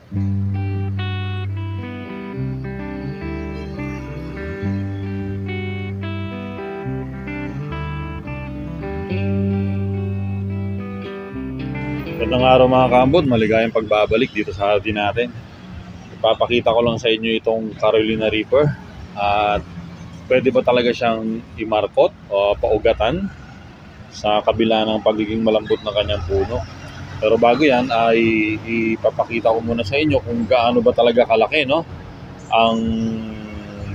Magandang araw mga kaambot, maligayang pagbabalik dito sa hardin natin. Ipapakita ko lang sa inyo itong Carolina Reaper at pwede ba talaga siyang imarkot o paugatan sa kabila ng pagiging malambot ng kanyang puno. Pero bago yan ay ipapakita ko muna sa inyo kung gaano ba talaga kalaki ang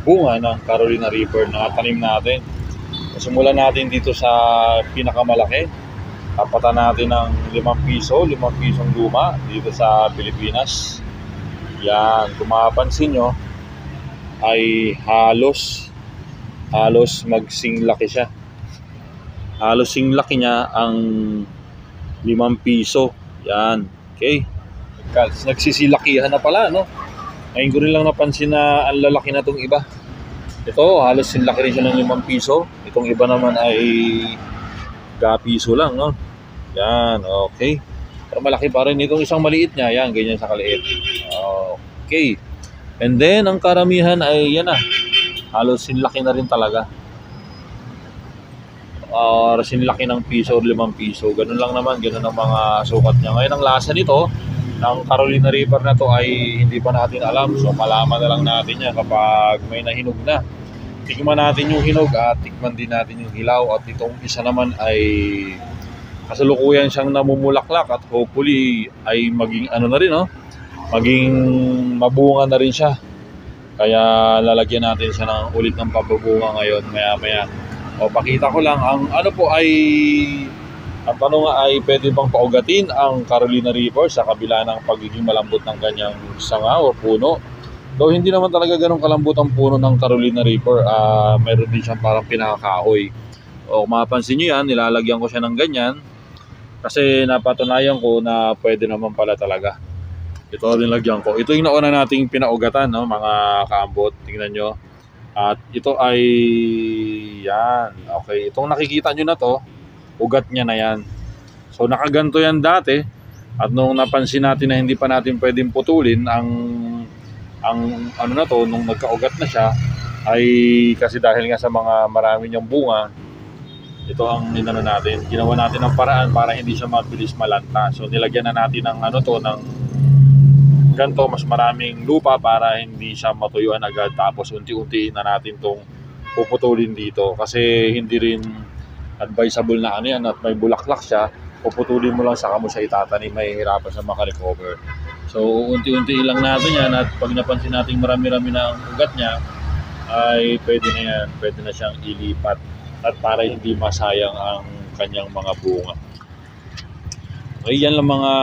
bunga ng Carolina Reaper na tanim natin. Simulan natin dito sa pinakamalaki. Tapatan natin ng 5 piso, 5 pisong luma dito sa Pilipinas. Yan, kung mapapansin nyo ay halos magsinglaki siya. Halos singlaki niya ang 5 piso. Yan, okay. Nagsisilakihan na pala, no? Ngayon ko rin lang napansin na ang lalaki na itong iba. Ito, halos sinlaki rin siya ng 5 piso. Itong iba naman ay piso lang, no? Yan, okay. Pero malaki pa rin itong isang maliit niya. Yan, ganyan sa kaliit. Okay. And then, ang karamihan ay yan na. Halos sinlaki na rin talaga. Sinlaki ng piso o 5 piso. Ganun lang naman, ganun ang mga sukat niya. Ngayon, ang lasa nito, ng Carolina Reaper na to ay hindi pa natin alam. So, malaman na lang natin yan kapag may nahinog na. Tikman natin yung hinog at tikman din natin yung hilaw. At itong isa naman ay kasalukuyan siyang namumulaklak at hopefully ay maging na rin, maging mabunga na rin siya. Kaya lalagyan natin siya ng ulit ng pabubunga ngayon maya-maya. Pakita ko lang ang tanong ay pwede bang paugatin ang Carolina Reaper sa kabila ng pagiging malambot ng kanyang sanga o puno. Though hindi naman talaga ganun kalambot ang puno ng Carolina Reaper, meron din siyang parang pinakakahoy. Kung mapapansin nyo yan, nilalagyan ko siya ng ganyan kasi napatunayan ko na pwede naman pala talaga. Ito rin lagyan ko. Ito yung nauna nating pinaugatan, mga kaambot. Tingnan nyo. At ito ay yan. Okay, itong nakikita nyo na to, ugat niya na yan. So nakaganto yan dati at nung napansin natin na hindi pa natin pwedeng putulin nung nagkaugat na siya ay kasi dahil nga sa mga marami niyang bunga, ito ang natin. Ginawa natin ng paraan para hindi siya mabilis malanta. So nilagyan na natin ng ng ganto, mas maraming lupa para hindi siya matuyuan agad. Tapos unti-unti na natin tong puputulin dito kasi hindi rin advisable na yan at may bulaklak siya. Puputulin mo lang saka mo siya itatanim, may hirapan sa makarecover. So unti-unti lang natin yan at pag napansin natin marami-rami na ang ugat niya ay pwede na yan, pwede na siyang ilipat at para hindi masayang ang kanyang mga bunga. Okay, yan lang mga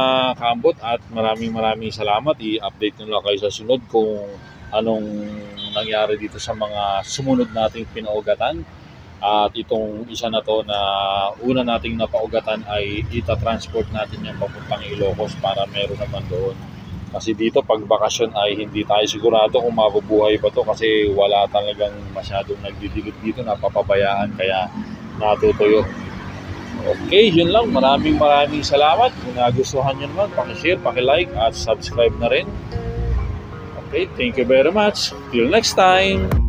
kaambot at maraming salamat. I-update nyo lang kayo sa sunod kung anong nangyari dito sa mga sumunod nating pinaugatan. At itong isa na to na una nating napaugatan ay ita-transport natin yung papuntang Ilocos para meron naman doon. Kasi dito pag bakasyon ay hindi tayo sigurado kung mabubuhay pa to kasi wala talagang masyadong nagdidilig dito, napapabayaan kaya natutuyo. Okay, yun lang. Maraming salamat. Kung nagustuhan nyo naman, pakishare, pakilike at subscribe na rin. Okay, thank you very much. Till next time.